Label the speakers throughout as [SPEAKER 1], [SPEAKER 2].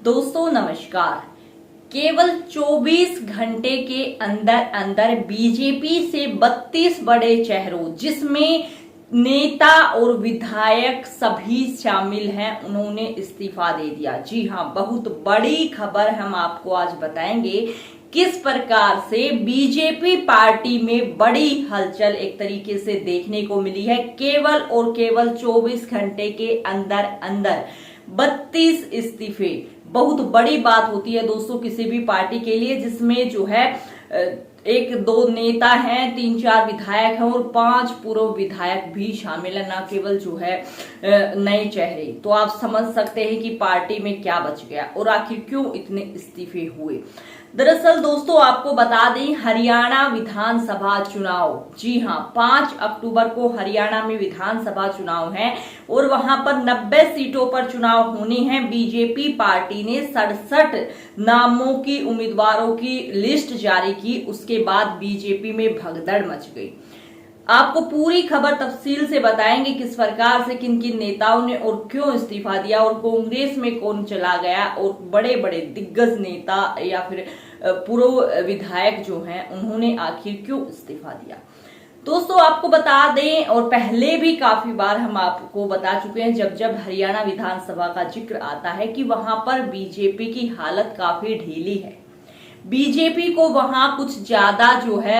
[SPEAKER 1] दोस्तों नमस्कार। केवल 24 घंटे के अंदर अंदर बीजेपी से 32 बड़े चेहरों, जिसमें नेता और विधायक सभी शामिल हैं, उन्होंने इस्तीफा दे दिया। जी हां, बहुत बड़ी खबर हम आपको आज बताएंगे किस प्रकार से बीजेपी पार्टी में बड़ी हलचल एक तरीके से देखने को मिली है। केवल और केवल 24 घंटे के अंदर अंदर 32 इस्तीफे बहुत बड़ी बात होती है दोस्तों किसी भी पार्टी के लिए, जिसमें जो है एक दो नेता हैं, 3-4 विधायक हैं और 5 पूर्व विधायक भी शामिल है, न केवल जो है नए चेहरे। तो आप समझ सकते हैं कि पार्टी में क्या बच गया और आखिर क्यों इतने इस्तीफे हुए। दरअसल दोस्तों आपको बता दें, हरियाणा विधानसभा चुनाव, जी हां, 5 अक्टूबर को हरियाणा में विधानसभा चुनाव है और वहां पर 90 सीटों पर चुनाव होने हैं। बीजेपी पार्टी ने 67 नामों की उम्मीदवारों की लिस्ट जारी की। उसके बाद बीजेपी में भगदड़ मच गई। आपको पूरी खबर तफसील से बताएंगे किस प्रकार से किन किन नेताओं ने और क्यों इस्तीफा दिया और कांग्रेस में कौन चला गया और बड़े बड़े दिग्गज नेता या फिर पूर्व विधायक जो हैं उन्होंने आखिर क्यों इस्तीफा दिया। दोस्तों आपको बता दें, और पहले भी काफी बार हम आपको बता चुके हैं, जब जब हरियाणा विधानसभा का जिक्र आता है कि वहां पर बीजेपी की हालत काफी ढीली है। बीजेपी को वहां कुछ ज्यादा जो है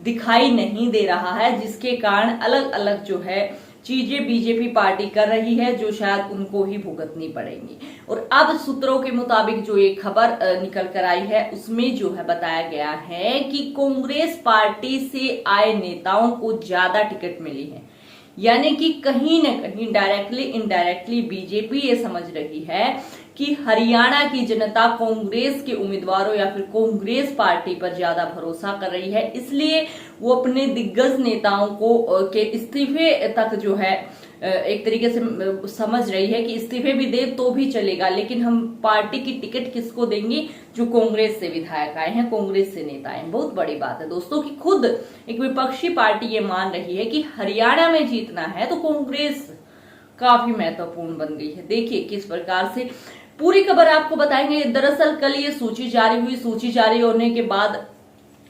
[SPEAKER 1] दिखाई नहीं दे रहा है, जिसके कारण अलग अलग जो है चीजें बीजेपी पार्टी कर रही है जो शायद उनको ही भुगतनी पड़ेंगी। और अब सूत्रों के मुताबिक जो ये खबर निकल कर आई है उसमें जो है बताया गया है कि कांग्रेस पार्टी से आए नेताओं को ज्यादा टिकट मिली है, यानी कि कहीं न कहीं डायरेक्टली इनडायरेक्टली बीजेपी ये समझ रही है कि हरियाणा की जनता कांग्रेस के उम्मीदवारों या फिर कांग्रेस पार्टी पर ज्यादा भरोसा कर रही है, इसलिए वो अपने दिग्गज नेताओं को के इस्तीफे तक जो है एक तरीके से समझ रही है कि इस्तीफे भी दे तो भी चलेगा, लेकिन हम पार्टी की टिकट किसको देंगे, जो कांग्रेस से विधायक आए हैं, कांग्रेस से नेता आए। बहुत बड़ी बात है दोस्तों कि खुद एक विपक्षी पार्टी ये मान रही है कि हरियाणा में जीतना है तो कांग्रेस काफी महत्वपूर्ण बन गई है। देखिए किस प्रकार से पूरी खबर आपको बताएंगे। दरअसल कल ये सूची जारी हुई। सूची जारी होने के बाद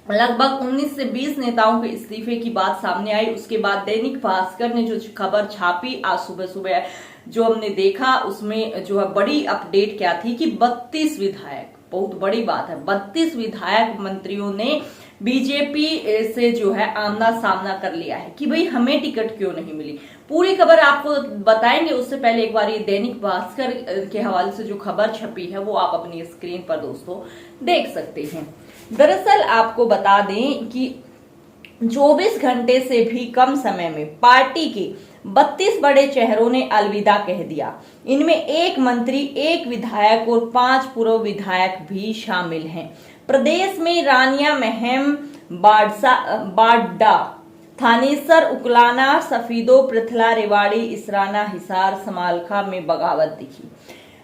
[SPEAKER 1] लगभग 19 से 20 नेताओं के इस्तीफे की बात सामने आई। उसके बाद दैनिक भास्कर ने जो खबर छापी आज सुबह सुबह जो हमने देखा, उसमें जो है बड़ी अपडेट क्या थी कि 32 विधायक, बहुत बड़ी बात है, 32 विधायक मंत्रियों ने बीजेपी से जो है आमना सामना कर लिया है कि भाई हमें टिकट क्यों नहीं मिली। पूरी खबर आपको बताएंगे, उससे पहले एक बार ये दैनिक भास्कर के हवाले से जो खबर छपी है वो आप अपनी स्क्रीन पर दोस्तों देख सकते हैं। दरअसल आपको बता दें कि 24 घंटे से भी कम समय में पार्टी के 32 बड़े चेहरों ने अलविदा कह दिया। इनमें 1 मंत्री, 1 विधायक और 5 पूर्व विधायक भी शामिल हैं। प्रदेश में रानिया, महम, बाड्डा, थानेसर, उकलाना, सफीदो, पृथला, रेवाड़ी, इसराना, हिसार, समालखा में बगावत दिखी।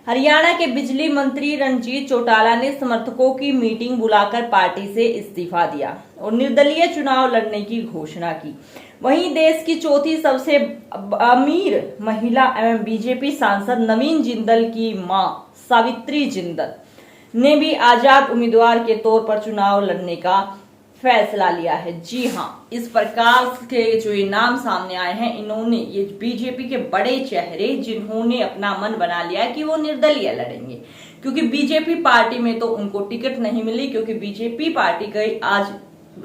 [SPEAKER 1] हरियाणा के बिजली मंत्री रणजीत चौटाला ने समर्थकों की मीटिंग बुलाकर पार्टी से इस्तीफा दिया और निर्दलीय चुनाव लड़ने की घोषणा की। वहीं देश की चौथी सबसे अमीर महिला एवं बीजेपी सांसद नवीन जिंदल की मां सावित्री जिंदल ने भी आजाद उम्मीदवार के तौर पर चुनाव लड़ने का फैसला लिया है। जी हां, इस प्रकार के जो ये नाम सामने आए हैं, इन्होंने, ये बीजेपी के बड़े चेहरे जिन्होंने अपना मन बना लिया है कि वो निर्दलीय लड़ेंगे, क्योंकि बीजेपी पार्टी में तो उनको टिकट नहीं मिली, क्योंकि बीजेपी पार्टी की आज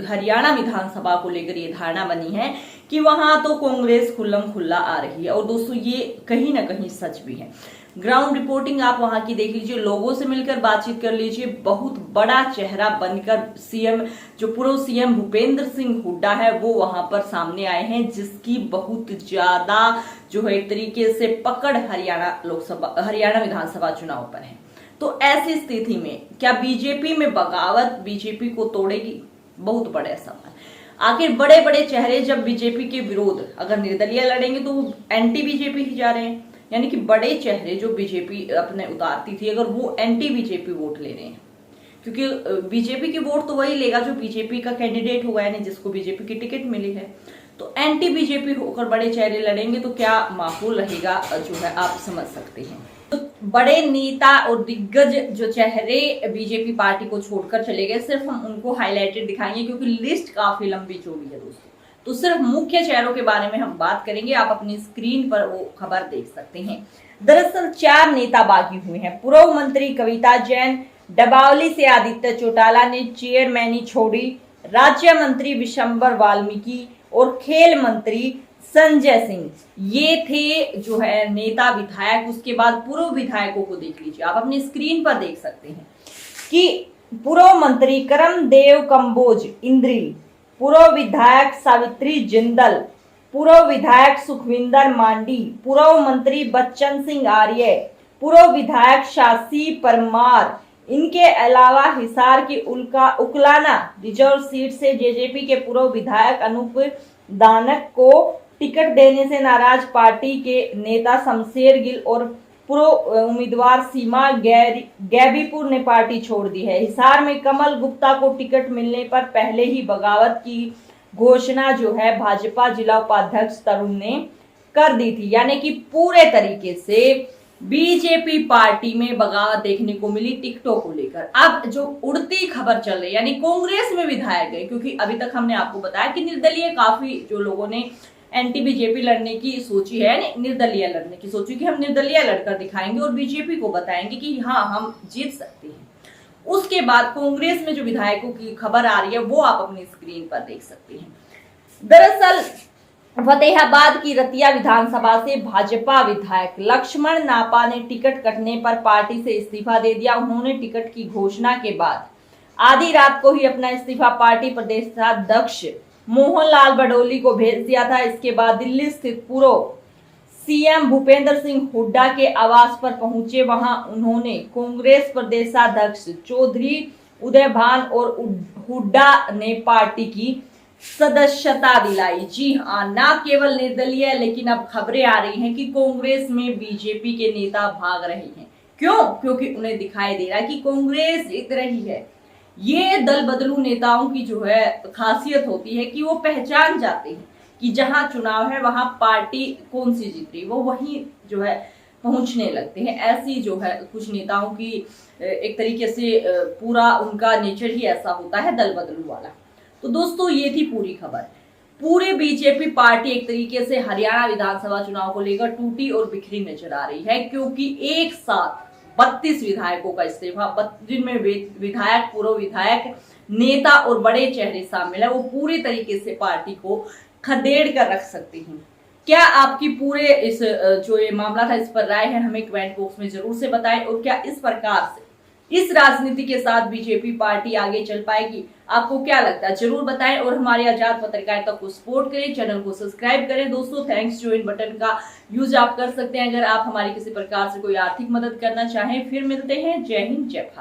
[SPEAKER 1] हरियाणा विधानसभा को लेकर ये धारणा बनी है कि वहां तो कांग्रेस खुल्लम खुल्ला आ रही है। और दोस्तों ये कहीं ना कहीं सच भी है। ग्राउंड रिपोर्टिंग आप वहां की देख लीजिए, लोगों से मिलकर बातचीत कर लीजिए। बहुत बड़ा चेहरा बनकर सीएम, जो पूर्व सीएम भूपेंद्र सिंह हुड्डा है, वो वहां पर सामने आए हैं, जिसकी बहुत ज्यादा जो है एक तरीके से पकड़ हरियाणा विधानसभा चुनाव पर है। तो ऐसी स्थिति में क्या बीजेपी में बगावत बीजेपी को तोड़ेगी? बहुत बड़ा सवाल। आखिर बड़े बड़े चेहरे जब बीजेपी के विरोध अगर निर्दलीय लड़ेंगे तो वो एंटी बीजेपी ही जा रहे हैं, यानी कि बड़े चेहरे जो बीजेपी अपने उतारती थी अगर वो एंटी बीजेपी वोट ले रहे हैं, क्योंकि बीजेपी की वोट तो वही लेगा जो बीजेपी का कैंडिडेट होगा, यानी जिसको बीजेपी की टिकट मिली है। तो एंटी बीजेपी होकर बड़े चेहरे लड़ेंगे तो क्या माहौल रहेगा जो है आप समझ सकते हैं। तो बड़े नेता और दिग्गज जो चेहरे बीजेपी पार्टी को छोड़कर चले गए, सिर्फ हम उनको हाईलाइटेड दिखाएंगे क्योंकि लिस्ट काफी लंबी चौड़ी है दोस्तों। तो सिर्फ मुख्य चेहरों के बारे में हम बात करेंगे, आप अपनी स्क्रीन पर वो खबर देख सकते हैं। दरअसल 4 नेता बागी हुए हैं। पूर्व मंत्री कविता जैन, डबावली से आदित्य चौटाला ने चेयरमैनी छोड़ी, राज्य मंत्री विशंबर वाल्मीकि और खेल मंत्री संजय सिंह, ये थे जो है नेता विधायक। उसके बाद पूर्व विधायकों को देख लीजिए, आप अपनी स्क्रीन पर देख सकते हैं कि पूर्व मंत्री करमदेव कंबोज इंद्री, पूर्व विधायक सावित्री जिंदल, पूर्व विधायक सुखविंदर मांडी, पूर्व मंत्री बच्चन सिंह आर्य, पूर्व विधायक शासी परमार। इनके अलावा हिसार की उकलाना रिजर्व सीट से जेजेपी के पूर्व विधायक अनूप दानक को टिकट देने से नाराज पार्टी के नेता शमशेर गिल और पूर्व उम्मीदवार सीमा गैबीपुर ने पार्टी छोड़ दी है। हिसार में कमल गुप्ता को टिकट मिलने पर पहले ही बगावत की घोषणा जो है भाजपा जिला उपाध्यक्ष तरुण ने कर दी थी, यानी कि पूरे तरीके से बीजेपी पार्टी में बगावत देखने को मिली टिकटों को लेकर। अब जो उड़ती खबर चल रही है, यानी कांग्रेस में विधायक गए, क्योंकि अभी तक हमने आपको बताया कि निर्दलीय काफी जो लोगों ने एंटी बीजेपी लड़ने की सोची है, निर्दलीय लड़ने की सोची कि हम निर्दलीय लड़कर दिखाएंगे और बीजेपी को बताएंगे कि हाँ हम जीत सकते हैं। उसके बाद कांग्रेस में जो विधायकों की खबर आ रही है वो आप अपनी स्क्रीन पर देख सकते हैं। दरअसल फतेहाबाद की रतिया विधानसभा से भाजपा विधायक लक्ष्मण नापा ने टिकट कटने पर पार्टी से इस्तीफा दे दिया। उन्होंने टिकट की घोषणा के बाद आधी रात को ही अपना इस्तीफा पार्टी प्रदेशाध्यक्ष मोहनलाल बडोली को भेज दिया था। इसके बाद दिल्ली स्थित पूर्व सीएम भूपेंद्र सिंह हुड्डा के आवास पर पहुंचे। वहां उन्होंने कांग्रेस प्रदेशाध्यक्ष चौधरी उदयभान और हुड्डा ने पार्टी की सदस्यता दिलाई। जी हाँ, ना केवल निर्दलीय, लेकिन अब खबरें आ रही हैं कि कांग्रेस में बीजेपी के नेता भाग रहे हैं। क्यों? क्योंकि उन्हें दिखाई दे रहा है कि कांग्रेस जीत रही है। ये दल बदलू नेताओं की जो है खासियत होती है कि वो पहचान जाते हैं कि जहां चुनाव है वहां पार्टी कौन सी जीत रही, वो वहीं जो है पहुंचने लगते हैं। ऐसी जो है कुछ नेताओं की एक तरीके से पूरा उनका नेचर ही ऐसा होता है, दल बदलू वाला। तो दोस्तों ये थी पूरी खबर। पूरी बीजेपी पार्टी एक तरीके से हरियाणा विधानसभा चुनाव को लेकर टूटी और बिखरी नजर आ रही है, क्योंकि एक साथ 32 विधायकों का इस्तीफा, जिनमें विधायक, पूर्व विधायक, नेता और बड़े चेहरे शामिल है, वो पूरी तरीके से पार्टी को खदेड़ कर रख सकते हैं। क्या आपकी पूरे इस जो ये मामला था इस पर राय है, हमें कमेंट बॉक्स में जरूर से बताएं। और क्या इस प्रकार से इस राजनीति के साथ बीजेपी पार्टी आगे चल पाएगी, आपको क्या लगता है जरूर बताएं। और हमारी आजाद पत्रकारिता को सपोर्ट करें, चैनल को सब्सक्राइब करें। दोस्तों थैंक्स ज्वाइन बटन का यूज आप कर सकते हैं अगर आप हमारी किसी प्रकार से कोई आर्थिक मदद करना चाहें। फिर मिलते हैं। जय हिंद, जय भारत।